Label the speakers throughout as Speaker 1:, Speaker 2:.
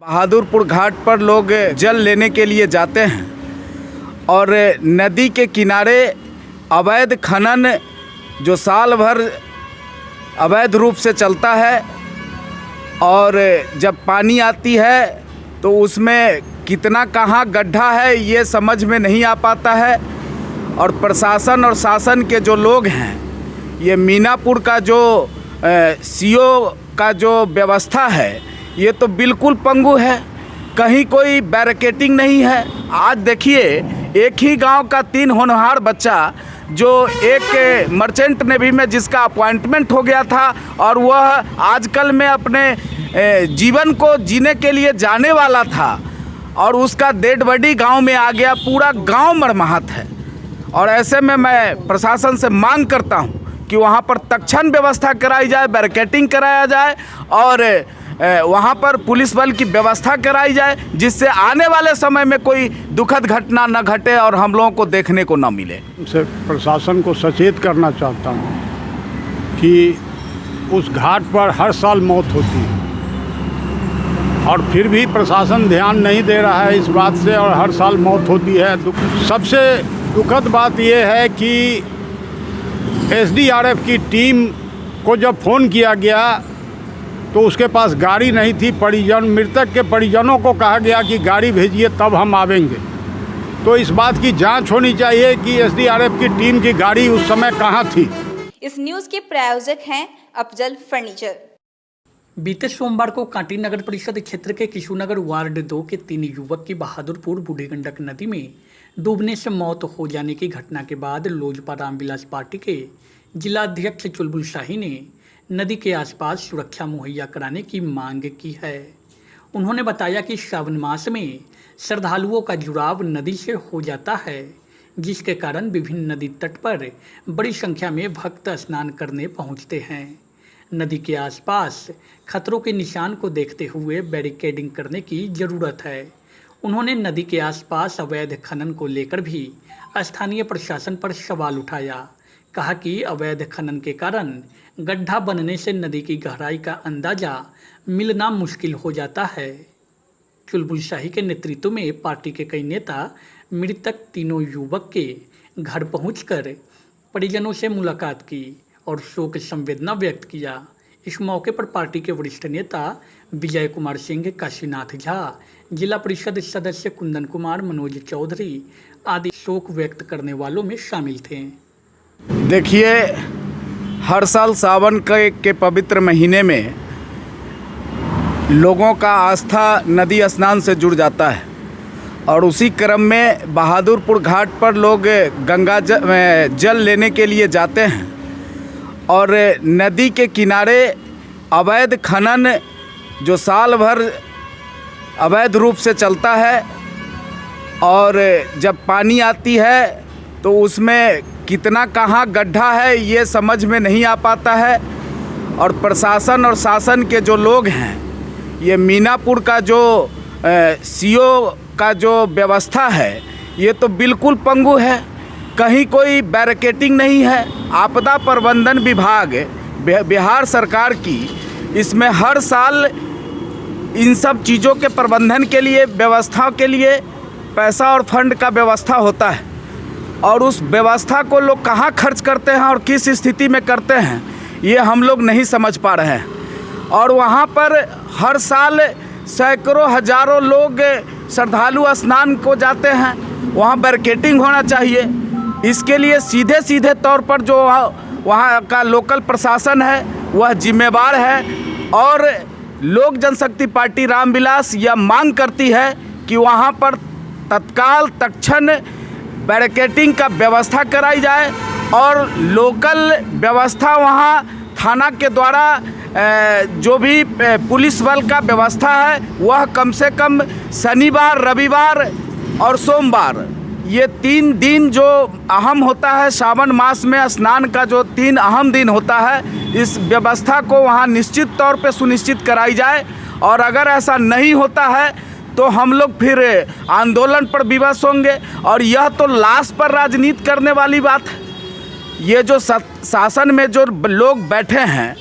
Speaker 1: बहादुरपुर घाट पर लोग जल लेने के लिए जाते हैं और नदी के किनारे अवैध खनन जो साल भर अवैध रूप से चलता है और जब पानी आती है तो उसमें कितना कहाँ गड्ढा है ये समझ में नहीं आ पाता है। और प्रशासन और शासन के जो लोग हैं, ये मीनापुर का जो सीओ का जो व्यवस्था है ये तो बिल्कुल पंगु है, कहीं कोई बैरिकेडिंग नहीं है। आज देखिए एक ही गांव का 3 होनहार बच्चा जो एक मर्चेंट नेवी में जिसका अपॉइंटमेंट हो गया था और वह आजकल में अपने जीवन को जीने के लिए जाने वाला था और उसका डेड बॉडी गांव में आ गया, पूरा गांव मरमाहत है। और ऐसे में मैं प्रशासन से मांग करता हूं कि वहां पर तत्क्षण व्यवस्था कराई जाए, बैरिकेडिंग कराया जाए और वहाँ पर पुलिस बल की व्यवस्था कराई जाए, जिससे आने वाले समय में कोई दुखद घटना न घटे और हम लोगों को देखने को न मिले।
Speaker 2: से प्रशासन को सचेत करना चाहता हूँ कि उस घाट पर हर साल मौत होती है और फिर भी प्रशासन ध्यान नहीं दे रहा है इस बात से और हर साल मौत होती है। सबसे दुखद बात यह है कि एसडीआरएफ की टीम को जब फ़ोन किया गया तो उसके पास गाड़ी नहीं थी। मृतक के परिजनों को कहा गया कि गाड़ी भेजिए तब हम आवेंगे। तो इस बात की जांच होनी चाहिए कि एसडीआरएफ की टीम की गाड़ी उस समय कहां थी।
Speaker 3: इस न्यूज़ के प्रायोजक हैं अफजल फर्नीचर।
Speaker 4: बीते सोमवार को कांटी नगर परिषद क्षेत्र के किशोरनगर वार्ड 2 के 3 युवक की बहादुरपुर बूढ़ी गंडक नदी में डूबने से मौत हो जाने की घटना के बाद लोजपा रामविलास पार्टी के जिला अध्यक्ष चुलबुल शाही ने नदी के आसपास सुरक्षा मुहैया कराने की मांग की है। उन्होंने बताया कि श्रावण मास में श्रद्धालुओं का जुड़ाव नदी से हो जाता है, जिसके कारण विभिन्न नदी तट पर बड़ी संख्या में भक्त स्नान करने पहुंचते हैं। नदी के आसपास खतरों के निशान को देखते हुए बैरिकेडिंग करने की ज़रूरत है। उन्होंने नदी के आसपास अवैध खनन को लेकर भी स्थानीय प्रशासन पर सवाल उठाया। कहा कि अवैध खनन के कारण गड्ढा बनने से नदी की गहराई का अंदाज़ा मिलना मुश्किल हो जाता है। चुलबुल शाही के नेतृत्व में पार्टी के कई नेता मृतक तीनों युवक के घर पहुंचकर परिजनों से मुलाकात की और शोक संवेदना व्यक्त किया। इस मौके पर पार्टी के वरिष्ठ नेता विजय कुमार सिंह, काशीनाथ झा, जिला परिषद सदस्य कुंदन कुमार, मनोज चौधरी आदि शोक व्यक्त करने वालों में शामिल थे।
Speaker 1: देखिए, हर साल सावन के पवित्र महीने में लोगों का आस्था नदी स्नान से जुड़ जाता है और उसी क्रम में बहादुरपुर घाट पर लोग गंगा जल लेने के लिए जाते हैं और नदी के किनारे अवैध खनन जो साल भर अवैध रूप से चलता है और जब पानी आती है तो उसमें कितना कहाँ गड्ढा है ये समझ में नहीं आ पाता है। और प्रशासन और शासन के जो लोग हैं, ये मीनापुर का जो सीओ का जो व्यवस्था है ये तो बिल्कुल पंगु है, कहीं कोई बैरिकेडिंग नहीं है। आपदा प्रबंधन विभाग बिहार सरकार की इसमें हर साल इन सब चीज़ों के प्रबंधन के लिए, व्यवस्था के लिए पैसा और फंड का व्यवस्था होता है और उस व्यवस्था को लोग कहाँ खर्च करते हैं और किस स्थिति में करते हैं ये हम लोग नहीं समझ पा रहे हैं। और वहाँ पर हर साल सैकड़ों हजारों लोग श्रद्धालु स्नान को जाते हैं, वहाँ बैरिकेडिंग होना चाहिए। इसके लिए सीधे तौर पर जो वहाँ का लोकल प्रशासन है वह जिम्मेवार है और लोक जनशक्ति पार्टी रामविलास यह मांग करती है कि वहाँ पर तत्क्षण बैरिकेडिंग का व्यवस्था कराई जाए और लोकल व्यवस्था वहाँ थाना के द्वारा जो भी पुलिस बल का व्यवस्था है वह कम से कम शनिवार, रविवार और सोमवार ये 3 दिन जो अहम होता है, सावन मास में स्नान का जो 3 अहम दिन होता है, इस व्यवस्था को वहाँ निश्चित तौर पे सुनिश्चित कराई जाए। और अगर ऐसा नहीं होता है तो हम लोग फिर आंदोलन पर विवश होंगे और यह तो लाश पर राजनीति करने वाली बात है। ये जो शासन में जो लोग बैठे हैं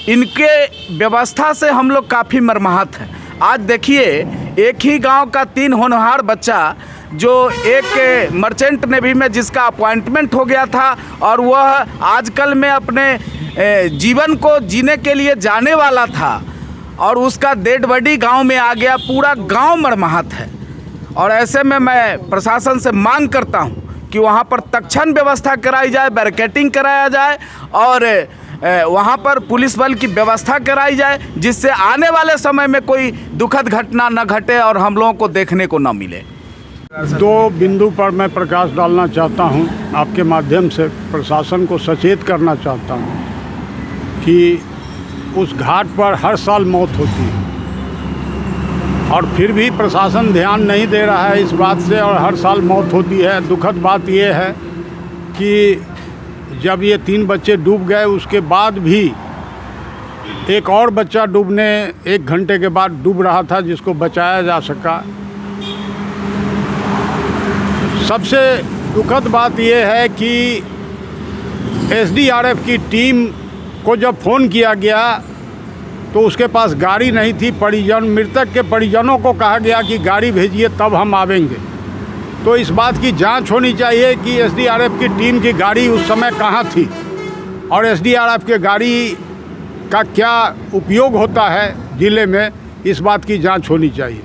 Speaker 1: इनके व्यवस्था से हम लोग काफ़ी मर्माहत हैं। आज देखिए एक ही गांव का 3 होनहार बच्चा, जो एक मर्चेंट नेवी में जिसका अपॉइंटमेंट हो गया था और वह आजकल में अपने जीवन को जीने के लिए जाने वाला था, और उसका डेड बॉडी गांव में आ गया। पूरा गांव मर्माहत है। और ऐसे में मैं प्रशासन से मांग करता हूं कि वहां पर तत्क्षण व्यवस्था कराई जाए, बैरिकेडिंग कराया जाए और वहां पर पुलिस बल की व्यवस्था कराई जाए, जिससे आने वाले समय में कोई दुखद घटना न घटे और हम लोगों को देखने को न मिले।
Speaker 2: 2 बिंदु पर मैं प्रकाश डालना चाहता हूं, आपके माध्यम से प्रशासन को सचेत करना चाहता हूं कि उस घाट पर हर साल मौत होती है और फिर भी प्रशासन ध्यान नहीं दे रहा है इस बात से, और हर साल मौत होती है। दुखद बात यह है कि जब ये 3 बच्चे डूब गए उसके बाद भी एक और बच्चा डूबने 1 घंटे के बाद डूब रहा था, जिसको बचाया जा सका। सबसे दुखद बात यह है कि एसडीआरएफ की टीम को जब फ़ोन किया गया तो उसके पास गाड़ी नहीं थी। मृतक के परिजनों को कहा गया कि गाड़ी भेजिए तब हम आवेंगे। तो इस बात की जांच होनी चाहिए कि एसडीआरएफ की टीम की गाड़ी उस समय कहाँ थी और एसडीआरएफ के गाड़ी का क्या उपयोग होता है ज़िले में, इस बात की जांच होनी चाहिए।